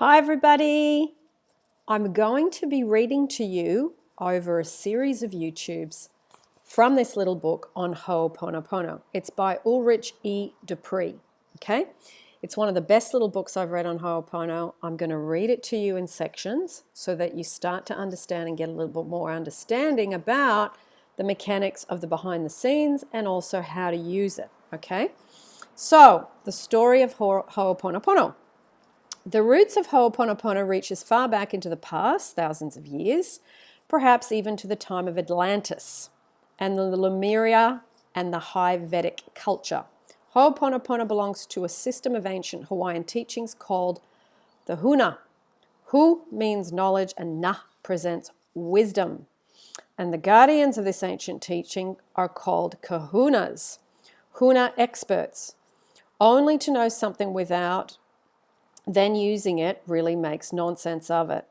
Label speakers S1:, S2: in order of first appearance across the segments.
S1: Hi everybody! I'm going to be reading to you over a series of YouTubes from this little book on hooponopono. It's by Ulrich E.Dupree, okay? It's one of the best little books I've read on hoopono. I'm going to read it to you in sections so that you start to understand and get a little bit more understanding about the mechanics of the behind the scenes and also how to use it, okay? So, the story of hooponopono. The roots of hooponopono reach as far back into the past, thousands of years, perhaps even to the time of Atlantis and the Lemuria and the High Vedic culture. Hooponopono belongs to a system of ancient Hawaiian teachings called the Huna. Hu means knowledge and Na presents wisdom. And the guardians of this ancient teaching are called kahunas, Huna experts. Only to know something without then using it really makes nonsense of it,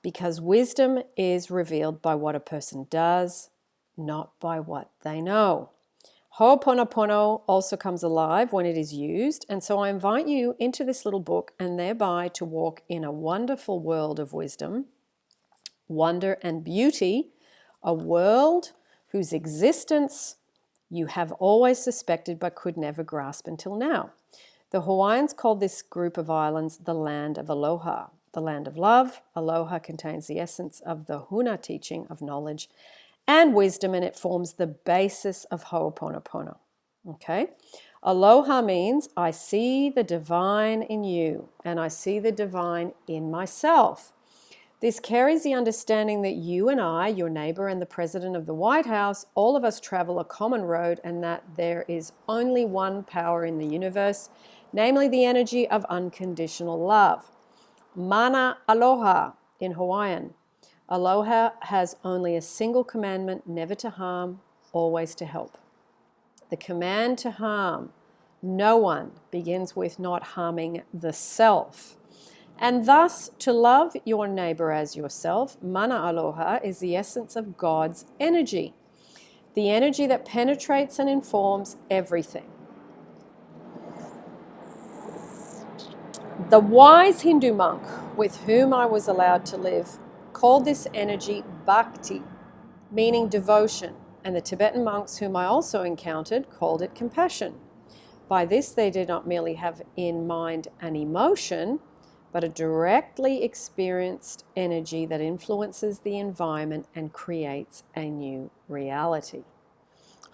S1: because wisdom is revealed by what a person does, not by what they know. Hooponopono also comes alive when it is used, and so I invite you into this little book and thereby to walk in a wonderful world of wisdom, wonder and beauty, a world whose existence you have always suspected but could never grasp until now. The Hawaiians called this group of islands the land of aloha, the land of love. Aloha contains the essence of the Huna teaching of knowledge and wisdom, and it forms the basis of Hooponopono. Okay? Aloha means I see the divine in you, and I see the divine in myself. This carries the understanding that you and I, your neighbor and the president of the White House, all of us travel a common road, and that there is only one power in the universe, namely the energy of unconditional love. Mana aloha in Hawaiian. Aloha has only a single commandment, never to harm, always to help. The command to harm no one begins with not harming the self. And thus, to love your neighbor as yourself, mana aloha, is the essence of God's energy, the energy that penetrates and informs everything. The wise Hindu monk with whom I was allowed to live called this energy bhakti, meaning devotion, and the Tibetan monks whom I also encountered called it compassion. By this, they did not merely have in mind an emotion, but a directly experienced energy that influences the environment and creates a new reality.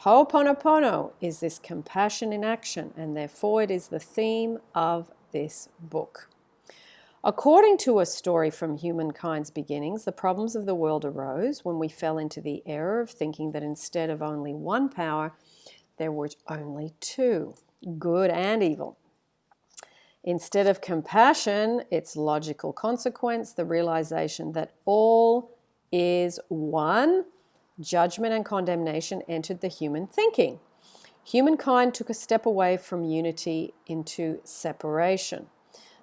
S1: Hooponopono is this compassion in action, and therefore it is the theme of this book. According to a story from humankind's beginnings, the problems of the world arose when we fell into the error of thinking that instead of only one power, there were only two, good and evil. Instead of compassion, its logical consequence, the realization that all is one, judgment and condemnation entered the human thinking. Humankind took a step away from unity into separation,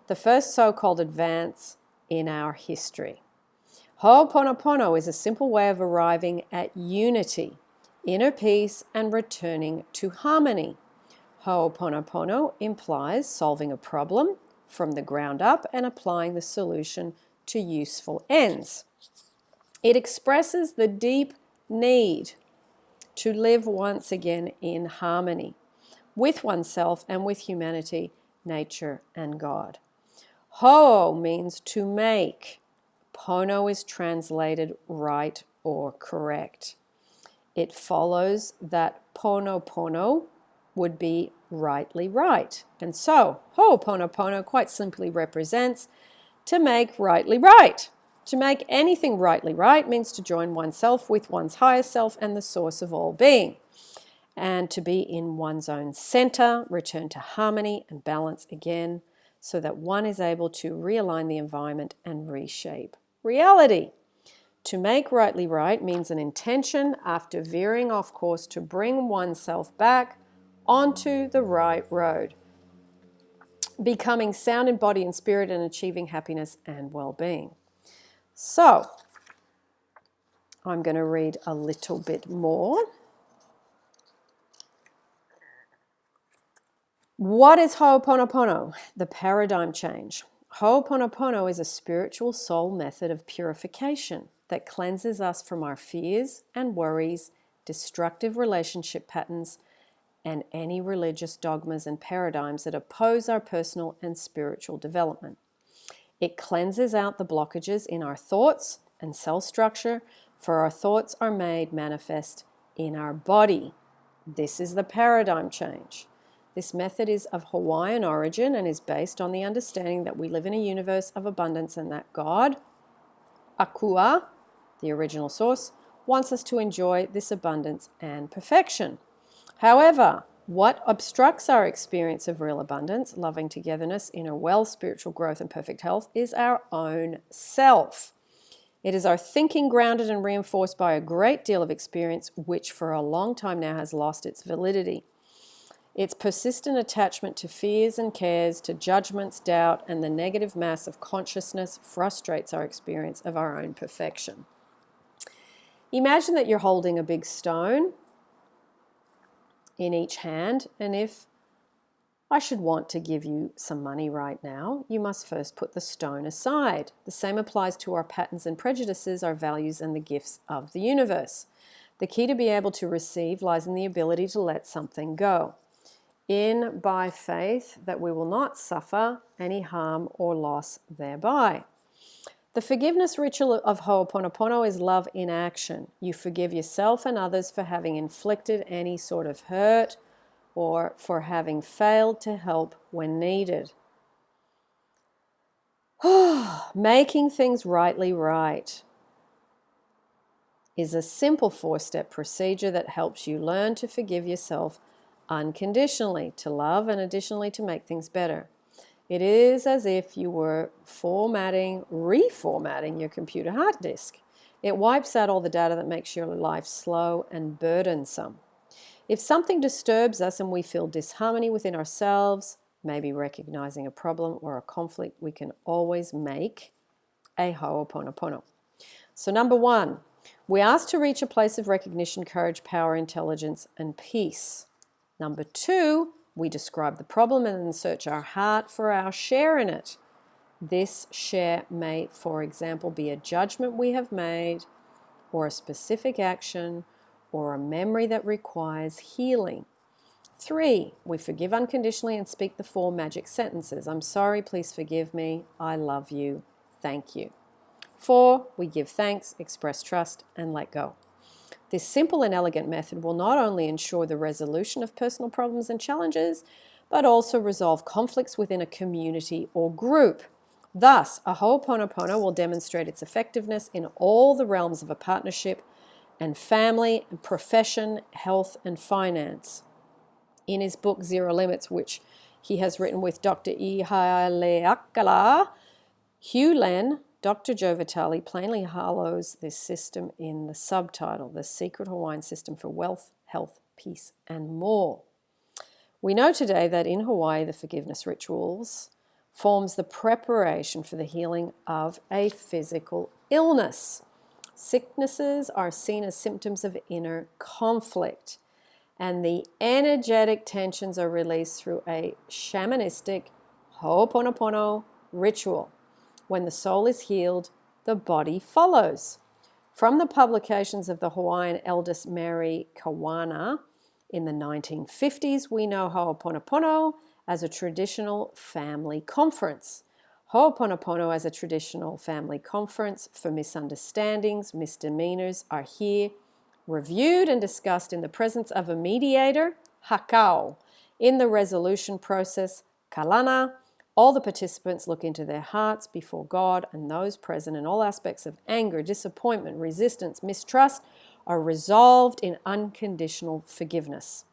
S1: the first so-called advance in our history. Hooponopono is a simple way of arriving at unity, inner peace, and returning to harmony. Hooponopono implies solving a problem from the ground up and applying the solution to useful ends. It expresses the deep need to live once again in harmony with oneself and with humanity, nature, and God. Ho means to make. Pono is translated right or correct. It follows that pono would be rightly right. And so, hooponopono quite simply represents to make rightly right. To make anything rightly right means to join oneself with one's higher self and the source of all being, and to be in one's own center, return to harmony and balance again, so that one is able to realign the environment and reshape reality. To make rightly right means an intention after veering off course to bring oneself back onto the right road, becoming sound in body and spirit and achieving happiness and well-being. So, I'm going to read a little bit more. What is Hooponopono? The paradigm change. Ho'oponopono is a spiritual soul method of purification that cleanses us from our fears and worries, destructive relationship patterns, and any religious dogmas and paradigms that oppose our personal and spiritual development. It cleanses out the blockages in our thoughts and cell structure, for our thoughts are made manifest in our body. This is the paradigm change. This method is of Hawaiian origin and is based on the understanding that we live in a universe of abundance and that God, Akua, the original source, wants us to enjoy this abundance and perfection. However, what obstructs our experience of real abundance, loving togetherness, inner wealth, spiritual growth, and perfect health is our own self. It is our thinking grounded and reinforced by a great deal of experience, which for a long time now has lost its validity. Its persistent attachment to fears and cares, to judgments, doubt, and the negative mass of consciousness frustrates our experience of our own perfection. Imagine that you're holding a big stone in each hand, and if I should want to give you some money right now, you must first put the stone aside. The same applies to our patterns and prejudices, our values, and the gifts of the universe. The key to be able to receive lies in the ability to let something go, in by faith that we will not suffer any harm or loss thereby. The forgiveness ritual of Ho'oponopono is love in action. You forgive yourself and others for having inflicted any sort of hurt or for having failed to help when needed. Making things rightly right is a simple 4-step procedure that helps you learn to forgive yourself unconditionally, to love, and additionally to make things better. It is as if you were reformatting your computer hard disk. It wipes out all the data that makes your life slow and burdensome. If something disturbs us and we feel disharmony within ourselves, maybe recognizing a problem or a conflict, we can always make a Ho'oponopono. So number 1, we ask to reach a place of recognition, courage, power, intelligence, and peace. Number 2, we describe the problem and then search our heart for our share in it. This share may, for example, be a judgment we have made, or a specific action, or a memory that requires healing. 3, we forgive unconditionally and speak the 4 magic sentences. I'm sorry, please forgive me, I love you, thank you. 4, we give thanks, express trust, and let go. This simple and elegant method will not only ensure the resolution of personal problems and challenges, but also resolve conflicts within a community or group. Thus, a Ho'oponopono will demonstrate its effectiveness in all the realms of a partnership and family, and profession, health, and finance. In his book Zero Limits, which he has written with Dr. Hew Len, Dr. Joe Vitale plainly hollows this system in the subtitle, The Secret Hawaiian System for Wealth, Health, Peace, and More. We know today that in Hawaii, the forgiveness rituals forms the preparation for the healing of a physical illness. Sicknesses are seen as symptoms of inner conflict, and the energetic tensions are released through a shamanistic Ho'oponopono ritual. When the soul is healed, the body follows. From the publications of the Hawaiian eldest Mary Kawana in the 1950s, we know Ho'oponopono as a traditional family conference. Ho'oponopono as a traditional family conference for misunderstandings, misdemeanors are here reviewed and discussed in the presence of a mediator, Hakau. In the resolution process, Kalana, all the participants look into their hearts before God, and those present in all aspects of anger, disappointment, resistance, mistrust are resolved in unconditional forgiveness.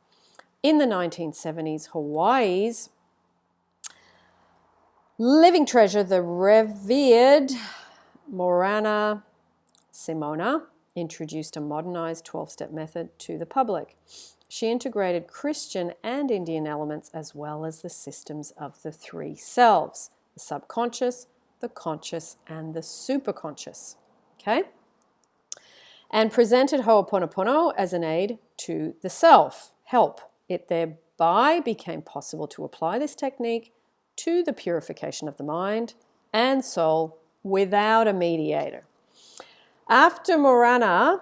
S1: In the 1970s, Hawaii's living treasure, the revered Morana Simona, introduced a modernized 12-step method to the public. She integrated Christian and Indian elements as well as the systems of the 3 selves, the subconscious, the conscious, and the superconscious. Okay? And presented Ho'oponopono as an aid to the self, help. It thereby became possible to apply this technique to the purification of the mind, and soul without a mediator. After Morana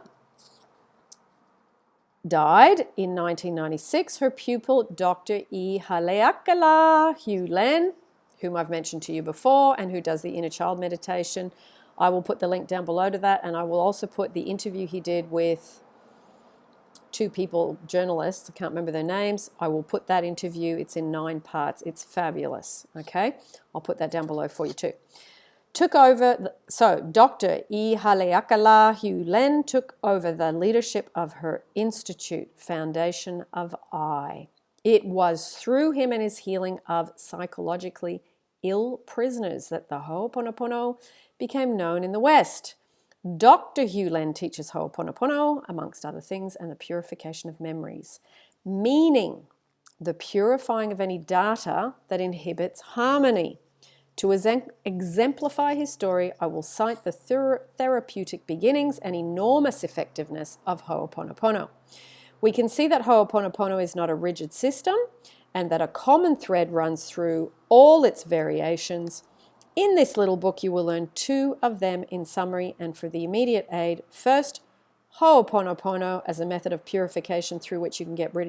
S1: died in 1996, her pupil, Dr. Hew Len, whom I've mentioned to you before and who does the inner child meditation. I will put the link down below to that, and I will also put the interview he did with two people, journalists, I can't remember their names. I will put that interview. It's in 9 parts. It's fabulous, okay? I'll put that down below for you too. So Dr. Hew Len took over the leadership of her institute, Foundation of I. It was through him and his healing of psychologically ill prisoners that the hooponopono became known in the West. Dr. Hew Len teaches hooponopono, amongst other things, and the purification of memories, meaning the purifying of any data that inhibits harmony. To exemplify his story, I will cite the therapeutic beginnings and enormous effectiveness of hooponopono. We can see that hooponopono is not a rigid system and that a common thread runs through all its variations. In this little book, you will learn 2 of them in summary and for the immediate aid. First, hooponopono as a method of purification through which you can get rid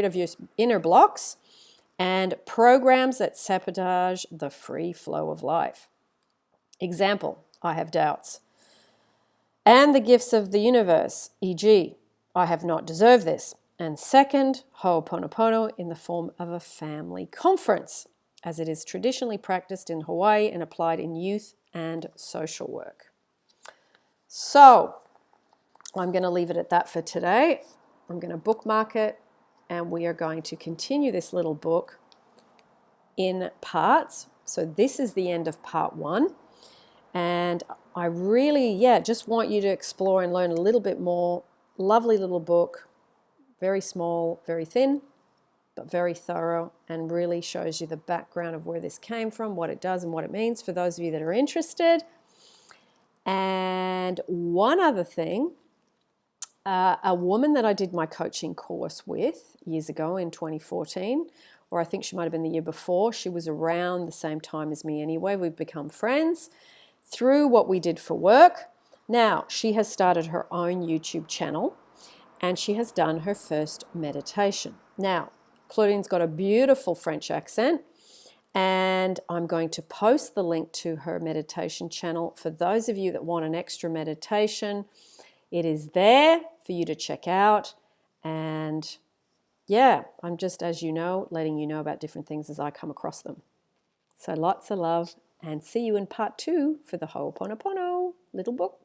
S1: of your inner blocks and programs that sabotage the free flow of life. Example, I have doubts. And the gifts of the universe, e.g., I have not deserved this. And second, hooponopono in the form of a family conference, as it is traditionally practiced in Hawaii and applied in youth and social work. So, I'm going to leave it at that for today. I'm going to bookmark it, and we are going to continue this little book in parts. So this is the end of part 1. And I really, just want you to explore and learn a little bit more. Lovely little book, very small, very thin, but very thorough, and really shows you the background of where this came from, what it does and what it means for those of you that are interested. And one other thing, a woman that I did my coaching course with years ago in 2014, or I think she might have been the year before, she was around the same time as me anyway. We've become friends through what we did for work. Now, she has started her own YouTube channel, and she has done her first meditation. Now, Claudine's got a beautiful French accent, and I'm going to post the link to her meditation channel for those of you that want an extra meditation. It is there for you to check out, and I'm just, as you know, letting you know about different things as I come across them. So lots of love, and see you in part 2 for the Ho'oponopono little book.